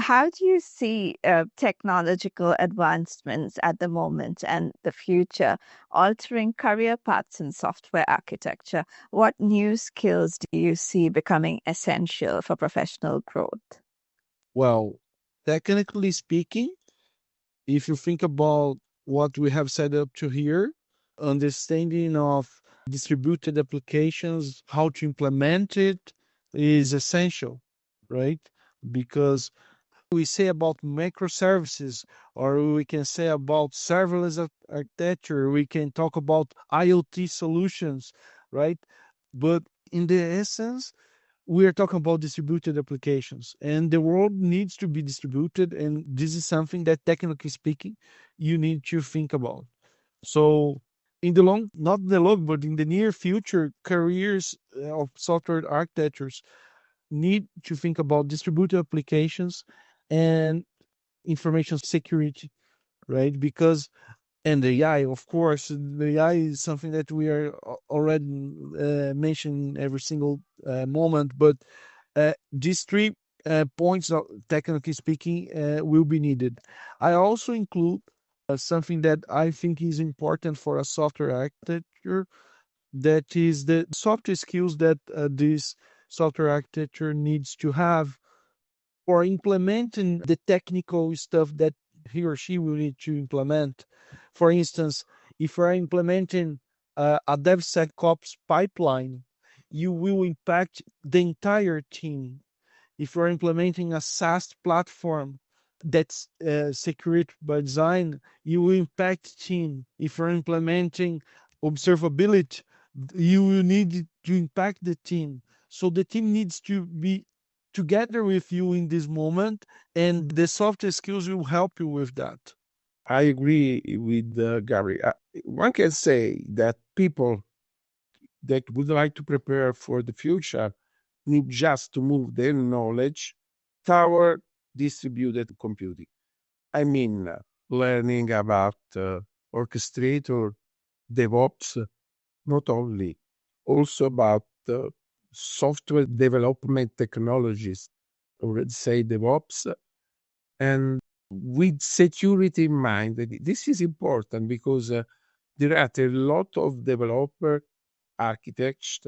How do you see technological advancements at the moment and the future altering career paths in software architecture? What new skills do you see becoming essential for professional growth? Well, technically speaking, if you think about what we have set up to here, understanding of distributed applications, how to implement it is essential, right? Because we say about microservices, or we can say about serverless architecture, we can talk about IoT solutions, right? But in the essence, we are talking about distributed applications, and the world needs to be distributed, and this is something that, technically speaking, you need to think about. So in the long, not in the long, but in the near future, careers of software architectures need to think about distributed applications and information security, right? Because and the AI, of course, the AI is something that we are already mentioning every single moment. But these three points, technically speaking, will be needed. I also include something that I think is important for a software architecture. That is the software skills that this software architecture needs to have for implementing the technical stuff that he or she will need to implement. For instance, if you're implementing a DevSecOps pipeline, you will impact the entire team. If you're implementing a SaaS platform that's secured by design, you will impact team. If you're implementing observability, you will need to impact the team. So the team needs to be together with you in this moment, and the software skills will help you with that. I agree with Gary. One can say that people that would like to prepare for the future need just to move their knowledge toward distributed computing. I mean, learning about orchestrator, DevOps, not only, also about software development technologies, or let's say DevOps, and with security in mind. This is important because there are a lot of developer architects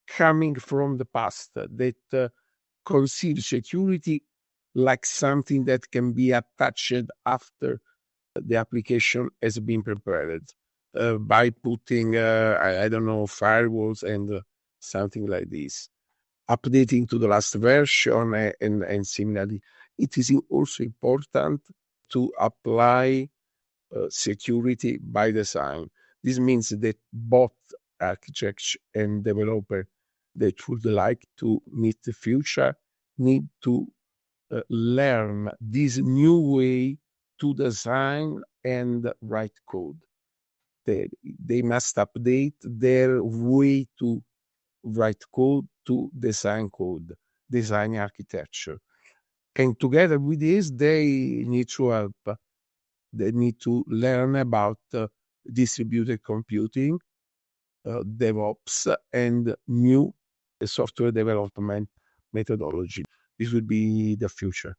coming from the past that consider security like something that can be attached after the application has been prepared by putting, I don't know, firewalls and something like this, updating to the last version and similarly. It is also important to apply security by design. This means that both architects and developer that would like to meet the future need to learn this new way to design and write code. They must update their way to write code to design architecture. And together with this, they need to help. They need to learn about distributed computing, DevOps, and new software development methodology. This would be the future.